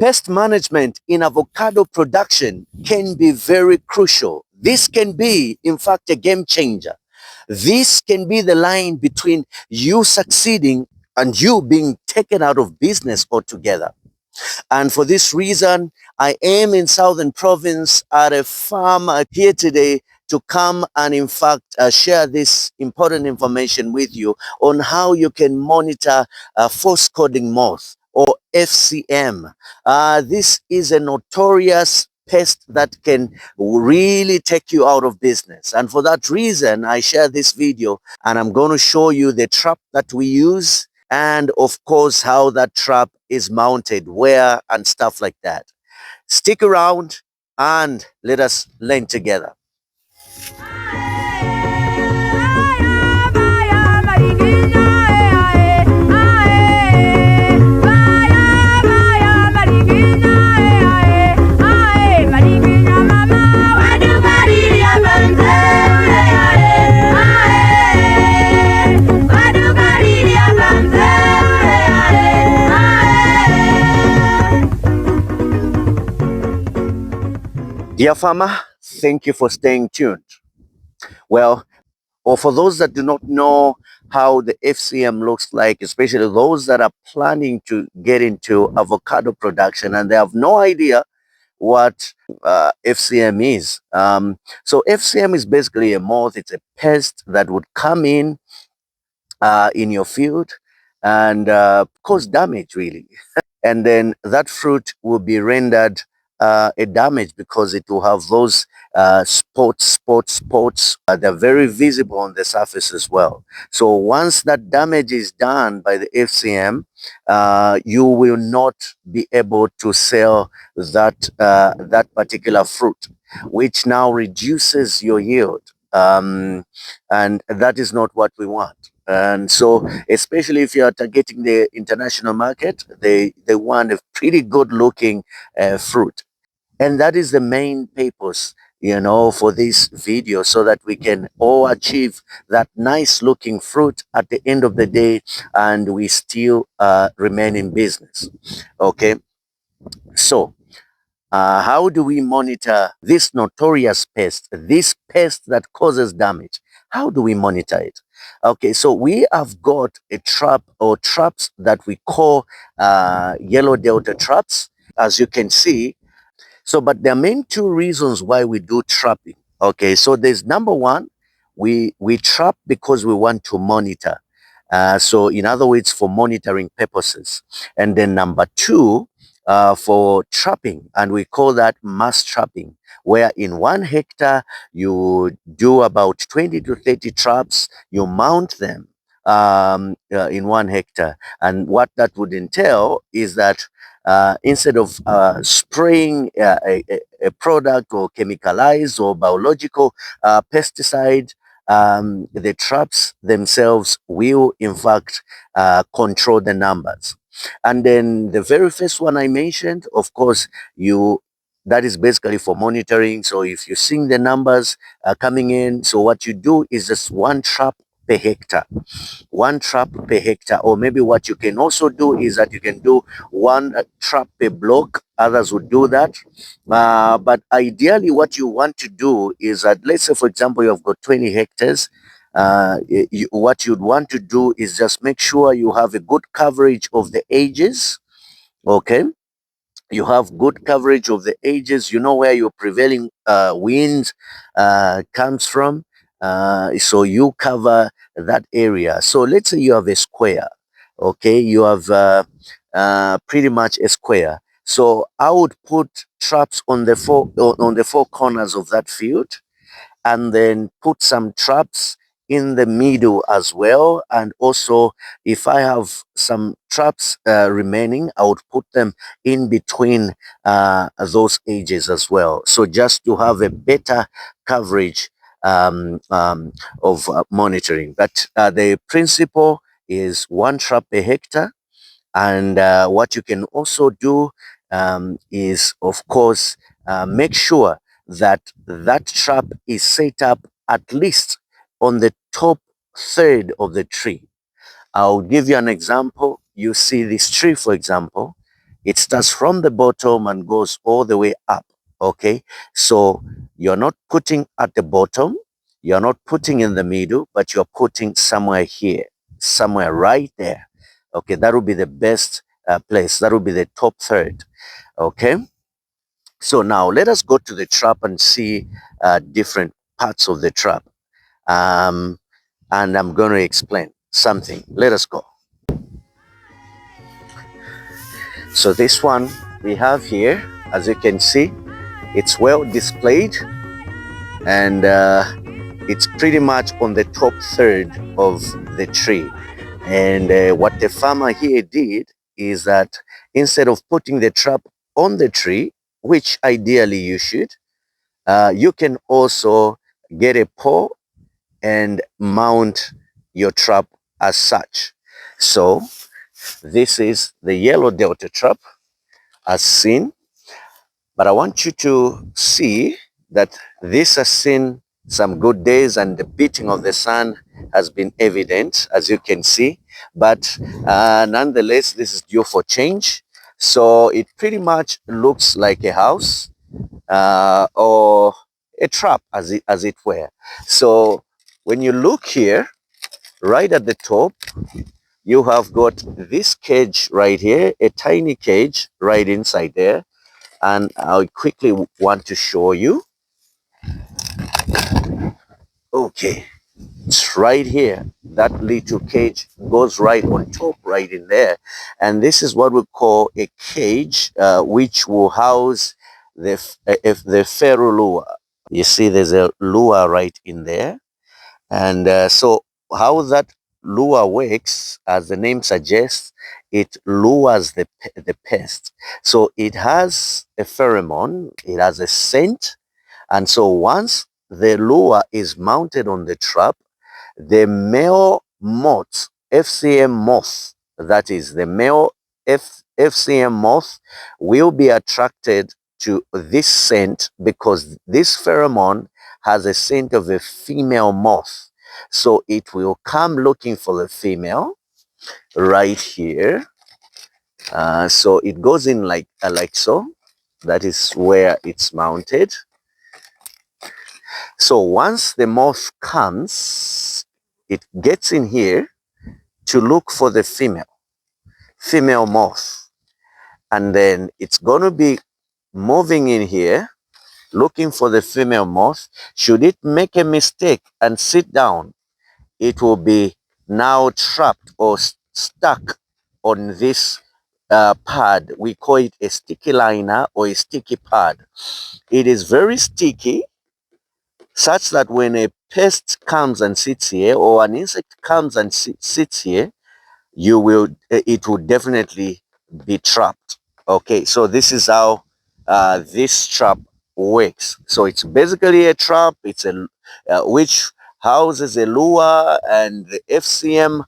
Pest management in avocado production can be very crucial. This can be, in fact, a game changer. This can be the line between you succeeding and you being taken out of business altogether. And for this reason, I am in Southern Province at a farm here today to come and in fact share this important information with you on how you can monitor false codling moth or FCM. This is a notorious pest that can really take you out of business. And for that reason, I share this video and I'm going to show you the trap that we use and of course how that trap is mounted, where and stuff like that. Stick around and let us learn together. Dear farmer, thank you for staying tuned. Well, or for those that do not know how the FCM looks like, especially those that are planning to get into avocado production and they have no idea what FCM is. So FCM is basically a moth. It's a pest that would come in your field and cause damage really. And then that fruit will be rendered a damage because it will have those spots. They're very visible on the surface as well. So once that damage is done by the FCM, you will not be able to sell that particular fruit, which now reduces your yield. And that is not what we want. And so, especially if you are targeting the international market, they want a pretty good looking fruit. And that is the main purpose, for this video, so that we can all achieve that nice looking fruit at the end of the day and we still remain in business. Okay. So, how do we monitor this notorious pest, this pest that causes damage? How do we monitor it? Okay, so we have got a trap or traps that we call yellow delta traps, as you can see. So, but there are main two reasons why we do trapping. Okay, so there's number one, we trap because we want to monitor. So in other words, for monitoring purposes. And then number two, for trapping, and we call that mass trapping, where in 1 hectare you do about 20 to 30 traps, you mount them in 1 hectare. And what that would entail is that instead of spraying a product or chemicalized or biological pesticide, the traps themselves will in fact control the numbers. And then the very first one I mentioned, of course, that is basically for monitoring. So if you're seeing the numbers coming in, so what you do is just 1 trap per hectare. 1 trap per hectare. Or maybe what you can also do is that you can do 1 trap per block. Others would do that. But ideally what you want to do is that, let's say for example you have got 20 hectares. What you'd want to do is just make sure you have a good coverage of the edges. Okay, you have good coverage of the edges. You know where your prevailing wind comes from. So you cover that area. So let's say you have a square. Okay, you have pretty much a square. So I would put traps on the four corners of that field, and then put some traps in the middle as well. And also if I have some traps remaining, I would put them in between those edges as well, so just to have a better coverage of monitoring. But the principle is 1 trap per hectare. And what you can also do is, of course, make sure that that trap is set up at least on the top third of the tree. I'll give you an example. You see this tree, for example. It starts from the bottom and goes all the way up. Okay, so you're not putting at the bottom, you're not putting in the middle, but you're putting somewhere here, somewhere right there. Okay, that would be the best place. That would be the top third. Okay, so now let us go to the trap and see different parts of the trap. Um, and I'm going to explain something. Let us go. So this one we have here, as you can see, it's well displayed, and it's pretty much on the top third of the tree. And what the farmer here did is that instead of putting the trap on the tree, which ideally you should, you can also get a pole and mount your trap as such. So this is the yellow delta trap as seen, but I want you to see that this has seen some good days and the beating of the sun has been evident, as you can see, but nonetheless this is due for change. So it pretty much looks like a house or a trap, as it were. So when you look here, right at the top, you have got this cage right here, a tiny cage right inside there. And I quickly want to show you. Okay, it's right here. That little cage goes right on top, right in there. And this is what we call a cage, which will house the ferro lure. You see there's a lure right in there. And so how that lure works, as the name suggests, it lures the pest. So it has a pheromone, it has a scent. And so once the lure is mounted on the trap, the male moth, FCM moth, that is the male FCM moth, will be attracted to this scent because this pheromone has a scent of a female moth. So it will come looking for the female right here. So it goes in like so. That is where it's mounted. So once the moth comes, it gets in here to look for the female moth. And then it's going to be moving in here, looking for the female moth. Should it make a mistake and sit down, it will be now trapped or stuck on this pad. We call it a sticky liner or a sticky pad. It is very sticky, such that when a pest comes and sits here or an insect comes and sits here, it will definitely be trapped. Okay, so this is how this trap works. So it's basically a trap. It's a which houses a lure, and the FCM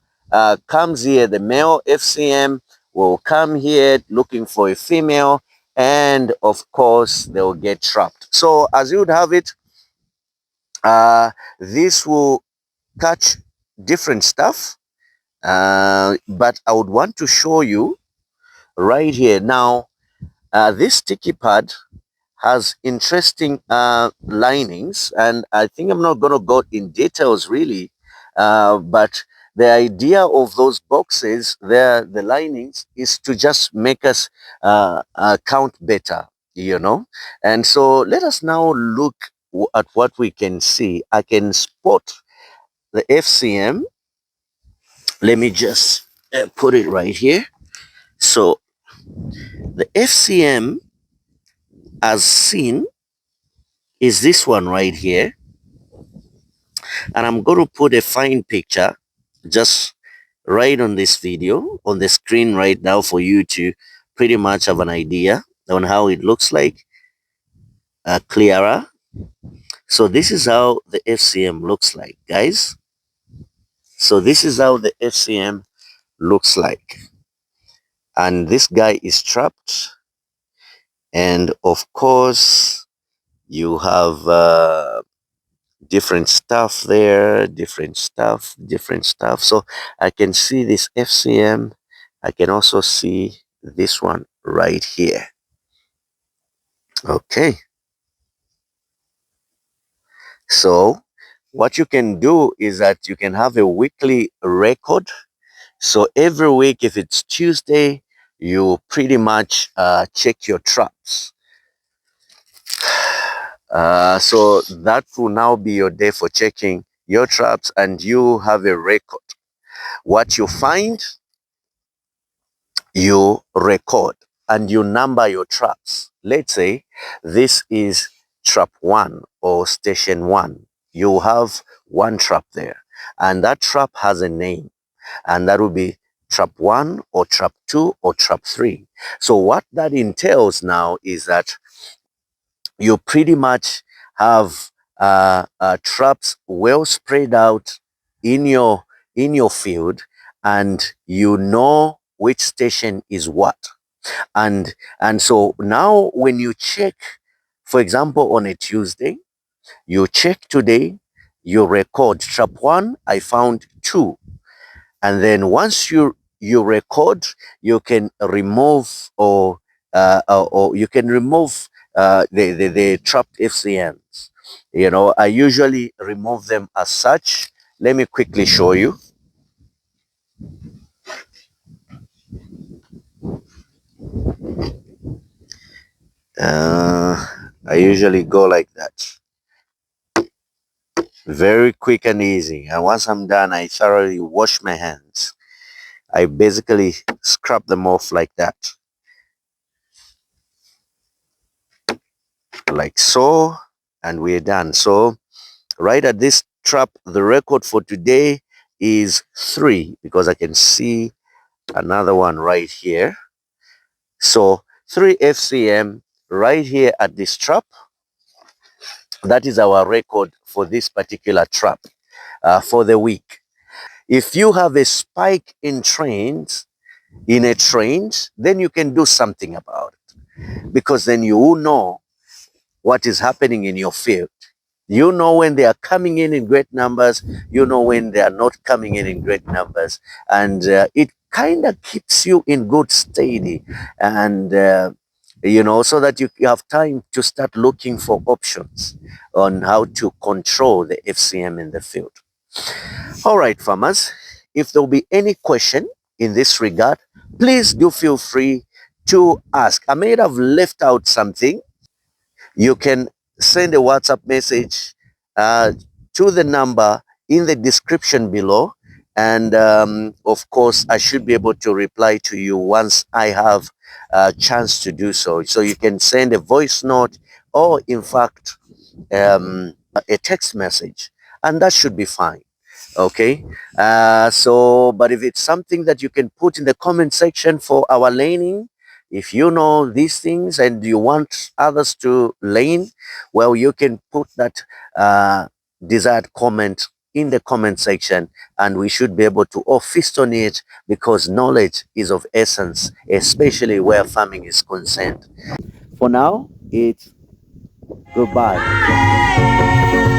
comes here. The male FCM will come here looking for a female, and of course they will get trapped. So as you would have it, this will catch different stuff, but I would want to show you right here. Now, this sticky pad has interesting linings, and I think I'm not going to go in details really, but the idea of those boxes there, the linings, is to just make us count better, you know. And so let us now look at what we can see. I can spot the FCM. Let me just put it right here. So the FCM, as seen, is this one right here. And I'm going to put a fine picture just right on this video, on the screen right now, for you to pretty much have an idea on how it looks like, clearer. So this is how the FCM looks like, guys. So this is how the FCM looks like. And this guy is trapped. And of course, you have different stuff there, different stuff. So I can see this FCM. I can also see this one right here. Okay, so what you can do is that you can have a weekly record. So every week, if it's Tuesday, you pretty much check your traps. So that will now be your day for checking your traps, and you have a record. What you find, you record and you number your traps. Let's say this is trap 1 or station 1. You have one trap there, and that trap has a name, and that will be trap 1 or trap 2 or trap 3. So what that entails now is that you pretty much have traps well spread out in your field, and you know which station is what. And so now when you check, for example, on a Tuesday, you check today, you record trap 1, I found 2. And then once you record, you can remove or you can remove the trapped FCMs. You know, I usually remove them as such. Let me quickly show you. I usually go like that. Very quick and easy. And once I'm done, I thoroughly wash my hands. I basically scrub them off like that. Like so. And we're done. So right at this trap, the record for today is 3, because I can see another one right here. So 3 FCM right here at this trap. That is our record for this particular trap for the week. If you have a spike in a trend, then you can do something about it, because then you will know what is happening in your field. You know when they are coming in great numbers, you know when they are not coming in great numbers, and it kind of keeps you in good steady, and so that you have time to start looking for options on how to control the FCM in the field. All right, farmers, if there will be any question in this regard, please do feel free to ask. I may have left out something. You can send a WhatsApp message to the number in the description below. And of course, I should be able to reply to you once I have a chance to do so. So you can send a voice note, or in fact, a text message, and that should be fine. Okay, but if it's something that you can put in the comment section for our laning, if you know these things and you want others to lane, well, you can put that desired comment in the comment section, and we should be able to all feast on it, because knowledge is of essence, especially where farming is concerned. For now, it's goodbye.